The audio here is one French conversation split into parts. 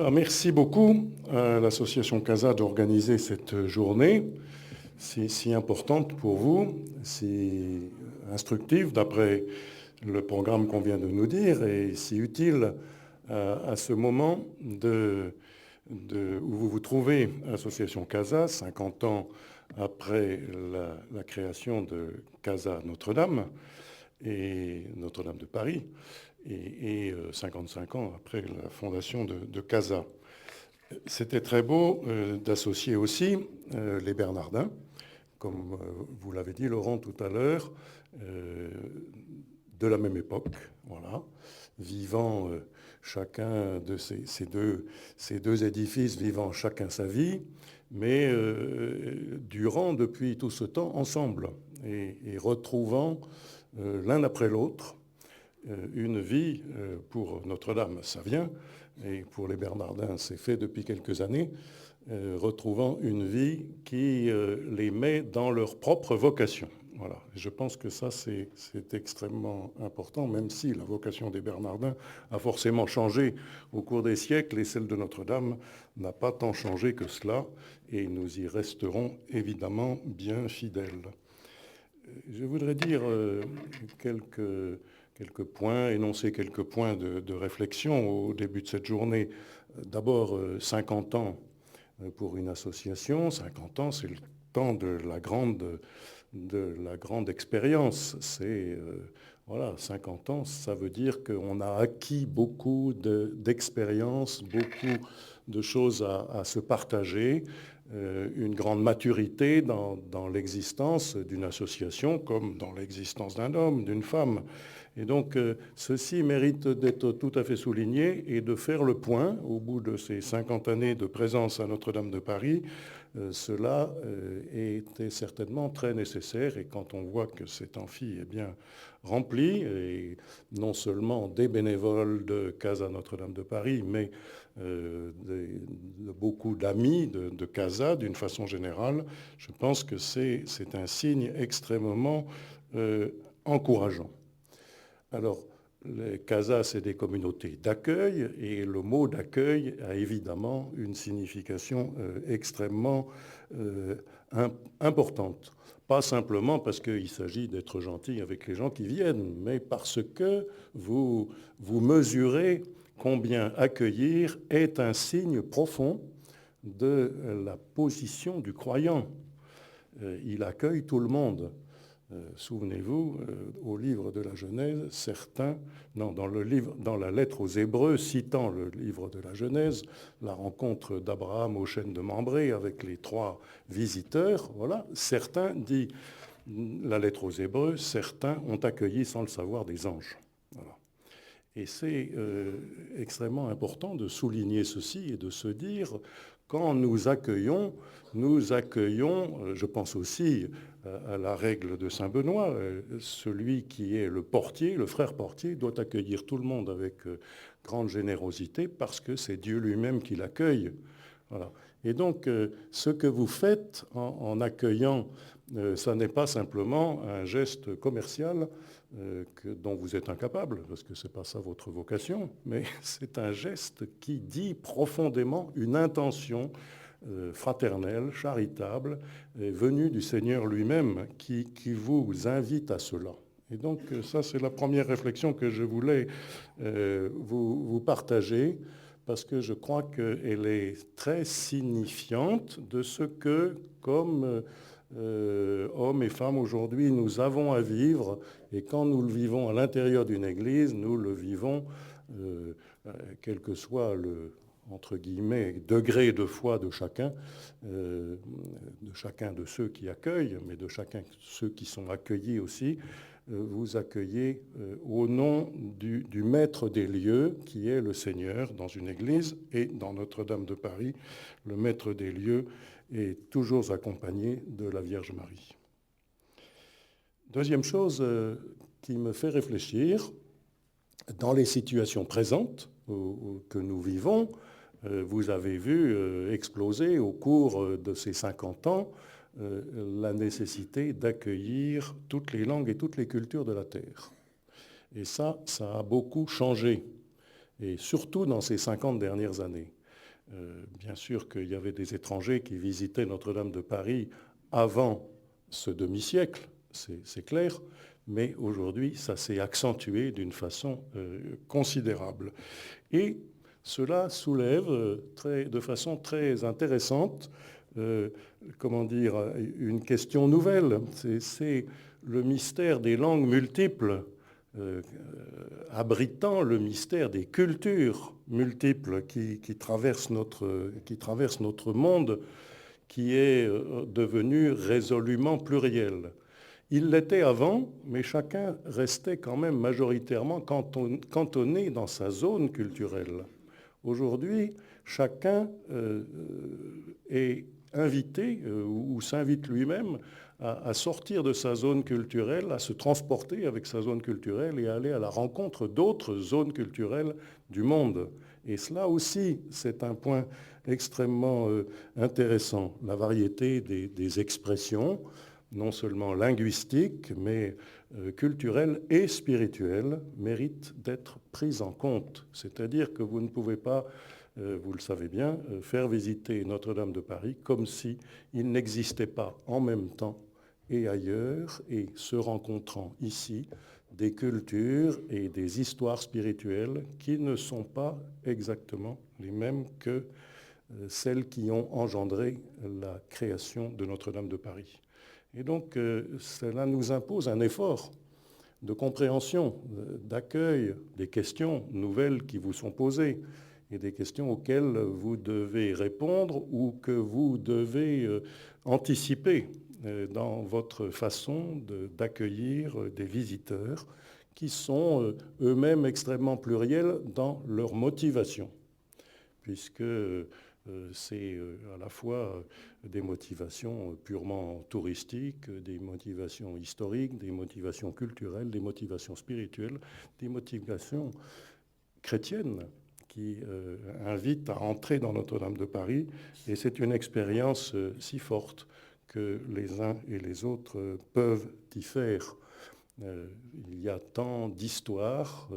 Alors, merci beaucoup à l'association CASA d'organiser cette journée. C'est si importante pour vous, si instructive d'après le programme qu'on vient de nous dire et si utile à ce moment où vous vous trouvez, Association CASA, 50 ans après la création de CASA Notre-Dame et Notre-Dame de Paris et 55 ans après la fondation de CASA. C'était très beau d'associer aussi les Bernardins, comme vous l'avez dit Laurent tout à l'heure, de la même époque, voilà, vivant chacun de ces deux édifices, vivant chacun sa vie, mais durant depuis tout ce temps ensemble et retrouvant l'un après l'autre une vie pour Notre-Dame, ça vient, et pour les Bernardins, c'est fait depuis quelques années, retrouvant une vie qui les met dans leur propre vocation. Voilà. Je pense que ça, c'est extrêmement important, même si la vocation des Bernardins a forcément changé au cours des siècles, et celle de Notre-Dame n'a pas tant changé que cela, et nous y resterons évidemment bien fidèles. Je voudrais dire quelques points, énoncer quelques points de réflexion au début de cette journée. D'abord, 50 ans pour une association. 50 ans, c'est le temps de la grande expérience. C'est, voilà, 50 ans, ça veut dire qu'on a acquis beaucoup d'expérience, beaucoup de choses à se partager, une grande maturité dans l'existence d'une association comme dans l'existence d'un homme, d'une femme. Et donc, ceci mérite d'être tout à fait souligné et de faire le point au bout de ces 50 années de présence à Notre-Dame de Paris. Cela était certainement très nécessaire et quand on voit que cet amphi est bien rempli, et non seulement des bénévoles de Casa Notre-Dame de Paris, mais de beaucoup d'amis de Casa d'une façon générale, je pense que c'est un signe extrêmement encourageant. Alors, les casas, c'est des communautés d'accueil, et le mot d'accueil a évidemment une signification extrêmement importante. Pas simplement parce qu'il s'agit d'être gentil avec les gens qui viennent, mais parce que vous mesurez combien accueillir est un signe profond de la position du croyant. Il accueille tout le monde. Souvenez-vous, au livre de la Genèse, dans la lettre aux Hébreux, citant le livre de la Genèse, la rencontre d'Abraham au chêne de Mambré avec les 3 visiteurs, voilà, certains, dit la lettre aux Hébreux, certains ont accueilli sans le savoir des anges. Voilà. Et c'est extrêmement important de souligner ceci et de se dire, quand nous accueillons, je pense aussi à la règle de Saint Benoît, celui qui est le portier, le frère portier, doit accueillir tout le monde avec grande générosité parce que c'est Dieu lui-même qui l'accueille. Voilà. Et donc, ce que vous faites en accueillant, ça n'est pas simplement un geste commercial dont vous êtes incapable, parce que ce n'est pas ça votre vocation, mais c'est un geste qui dit profondément une intention fraternelle, charitable, venue du Seigneur lui-même, qui vous invite à cela. Et donc, ça, c'est la première réflexion que je voulais vous partager, parce que je crois qu'elle est très signifiante de ce que, comme hommes et femmes aujourd'hui, nous avons à vivre, et quand nous le vivons à l'intérieur d'une église, nous le vivons, quel que soit le, entre guillemets, degré de foi de chacun de ceux qui accueillent, mais de chacun de ceux qui sont accueillis aussi. Vous accueillez au nom du maître des lieux, qui est le Seigneur dans une église, et dans Notre-Dame de Paris, le maître des lieux est toujours accompagné de la Vierge Marie. Deuxième chose qui me fait réfléchir, dans les situations présentes que nous vivons, vous avez vu exploser au cours de ces 50 ans la nécessité d'accueillir toutes les langues et toutes les cultures de la Terre. Et ça a beaucoup changé, et surtout dans ces 50 dernières années. Bien sûr qu'il y avait des étrangers qui visitaient Notre-Dame de Paris avant ce demi-siècle, c'est clair, mais aujourd'hui, ça s'est accentué d'une façon considérable. Et cela soulève de façon très intéressante comment dire, une question nouvelle. C'est le mystère des langues multiples, abritant le mystère des cultures multiples qui traversent notre monde, qui est devenu résolument pluriel. Il l'était avant, mais chacun restait quand même majoritairement cantonné dans sa zone culturelle. Aujourd'hui, chacun est invité ou s'invite lui-même à sortir de sa zone culturelle, à se transporter avec sa zone culturelle et à aller à la rencontre d'autres zones culturelles du monde. Et cela aussi, c'est un point extrêmement intéressant. La variété des expressions, non seulement linguistiques, mais culturelles et spirituelles, mérite d'être prise en compte. C'est-à-dire que vous ne pouvez pas, vous le savez bien, faire visiter Notre-Dame de Paris comme si il n'existait pas en même temps et ailleurs, et se rencontrant ici, des cultures et des histoires spirituelles qui ne sont pas exactement les mêmes que celles qui ont engendré la création de Notre-Dame de Paris. Et donc, cela nous impose un effort de compréhension, d'accueil des questions nouvelles qui vous sont posées et des questions auxquelles vous devez répondre ou que vous devez anticiper dans votre façon d'accueillir des visiteurs qui sont eux-mêmes extrêmement pluriels dans leur motivation, puisque c'est à la fois des motivations purement touristiques, des motivations historiques, des motivations culturelles, des motivations spirituelles, des motivations chrétiennes qui invitent à entrer dans Notre-Dame de Paris. Et c'est une expérience si forte que les uns et les autres peuvent y faire. Il y a tant d'histoires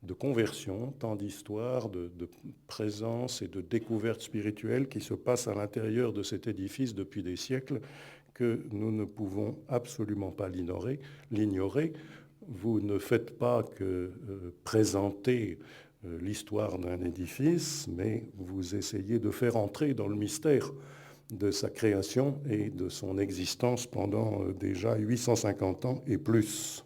de conversion, tant d'histoires de présence et de découverte spirituelle qui se passent à l'intérieur de cet édifice depuis des siècles que nous ne pouvons absolument pas l'ignorer. Vous ne faites pas que présenter l'histoire d'un édifice, mais vous essayez de faire entrer dans le mystère de sa création et de son existence pendant déjà 850 ans et plus.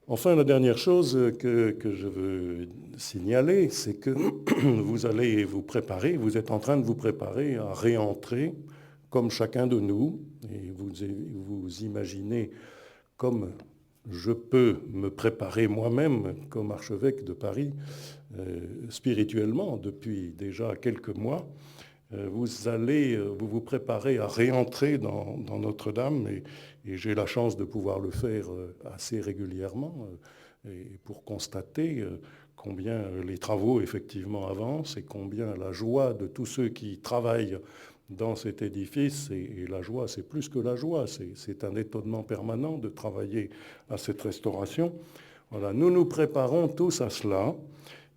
Enfin, la dernière chose que je veux signaler, c'est que vous allez vous préparer, vous êtes en train de vous préparer à réentrer comme chacun de nous, et vous imaginez comme je peux me préparer moi-même comme archevêque de Paris spirituellement depuis déjà quelques mois. Vous allez vous préparer à réentrer dans Notre-Dame et j'ai la chance de pouvoir le faire assez régulièrement et pour constater combien les travaux effectivement avancent et combien la joie de tous ceux qui travaillent dans cet édifice, et la joie, c'est plus que la joie, c'est un étonnement permanent de travailler à cette restauration. Voilà, nous nous préparons tous à cela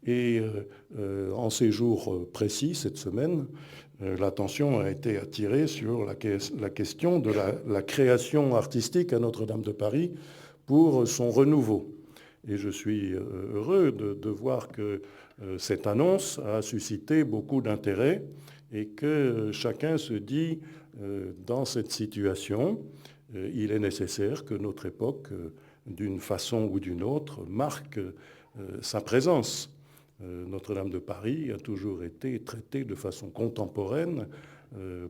et en ces jours précis, cette semaine, l'attention a été attirée sur la question de la création artistique à Notre-Dame de Paris pour son renouveau. Et je suis heureux de voir que cette annonce a suscité beaucoup d'intérêt et que chacun se dit, dans cette situation, il est nécessaire que notre époque, d'une façon ou d'une autre, marque sa présence. Notre-Dame de Paris a toujours été traitée de façon contemporaine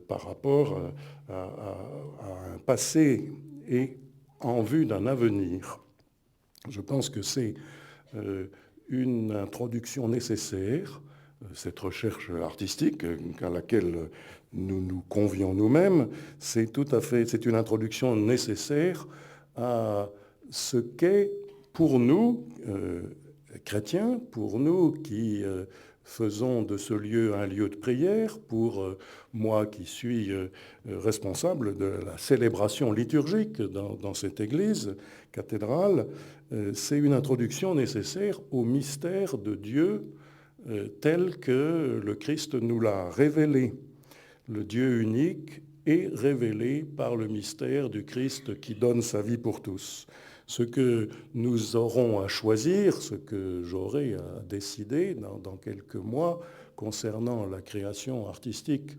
par rapport à un passé et en vue d'un avenir. Je pense que c'est une introduction nécessaire, cette recherche artistique à laquelle nous nous convions nous-mêmes, c'est une introduction nécessaire à ce qu'est pour nous, chrétiens, pour nous qui faisons de ce lieu un lieu de prière, pour moi qui suis responsable de la célébration liturgique dans cette église cathédrale, c'est une introduction nécessaire au mystère de Dieu tel que le Christ nous l'a révélé. Le Dieu unique est révélé par le mystère du Christ qui donne sa vie pour tous. Ce que nous aurons à choisir, ce que j'aurai à décider dans quelques mois concernant la création artistique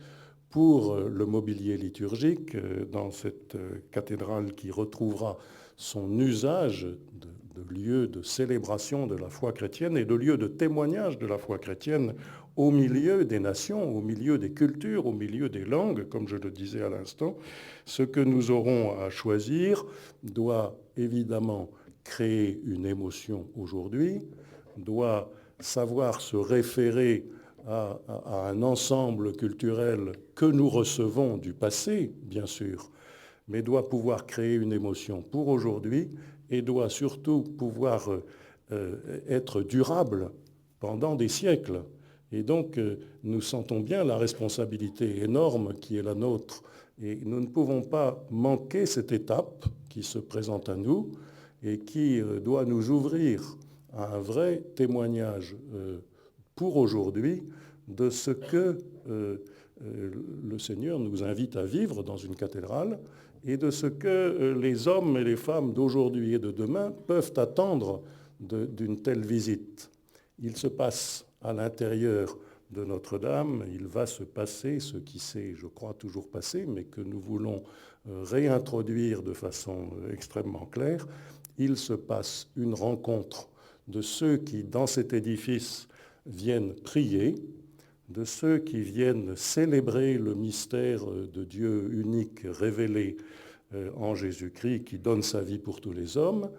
pour le mobilier liturgique dans cette cathédrale qui retrouvera son usage de lieu de célébration de la foi chrétienne et de lieu de témoignage de la foi chrétienne au milieu des nations, au milieu des cultures, au milieu des langues, comme je le disais à l'instant. Ce que nous aurons à choisir doit évidemment créer une émotion aujourd'hui, doit savoir se référer à un ensemble culturel que nous recevons du passé, bien sûr, mais doit pouvoir créer une émotion pour aujourd'hui et doit surtout pouvoir être durable pendant des siècles. Et donc, nous sentons bien la responsabilité énorme qui est la nôtre. Et nous ne pouvons pas manquer cette étape qui se présente à nous et qui doit nous ouvrir à un vrai témoignage pour aujourd'hui de ce que le Seigneur nous invite à vivre dans une cathédrale et de ce que les hommes et les femmes d'aujourd'hui et de demain peuvent attendre d'une telle visite. Il se passe à l'intérieur de Notre-Dame, il va se passer ce qui s'est, je crois, toujours passé, mais que nous voulons réintroduire de façon extrêmement claire. Il se passe une rencontre de ceux qui, dans cet édifice, viennent prier, de ceux qui viennent célébrer le mystère de Dieu unique révélé en Jésus-Christ, qui donne sa vie pour tous les hommes.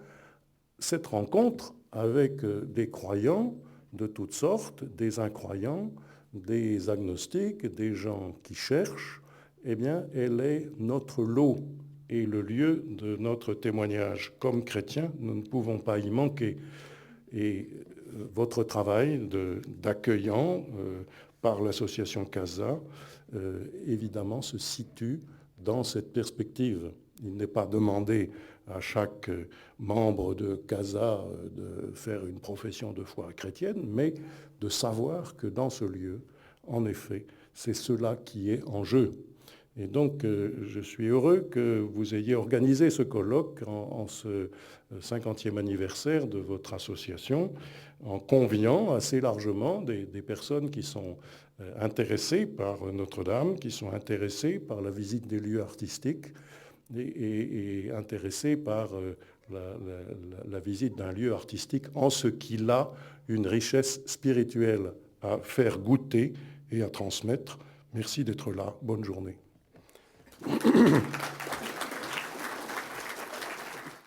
Cette rencontre avec des croyants de toutes sortes, des incroyants, des agnostiques, des gens qui cherchent, eh bien, elle est notre lot et le lieu de notre témoignage. Comme chrétiens, nous ne pouvons pas y manquer. Et votre travail d'accueillant par l'association CASA, évidemment, se situe dans cette perspective. Il n'est pas demandé à chaque membre de CASA de faire une profession de foi chrétienne, mais de savoir que dans ce lieu, en effet, c'est cela qui est en jeu. Et donc, je suis heureux que vous ayez organisé ce colloque en ce 50e anniversaire de votre association, en conviant assez largement des personnes qui sont intéressées par Notre-Dame, qui sont intéressées par la visite des lieux artistiques et intéressées par la visite d'un lieu artistique en ce qu'il a une richesse spirituelle à faire goûter et à transmettre. Merci d'être là. Bonne journée.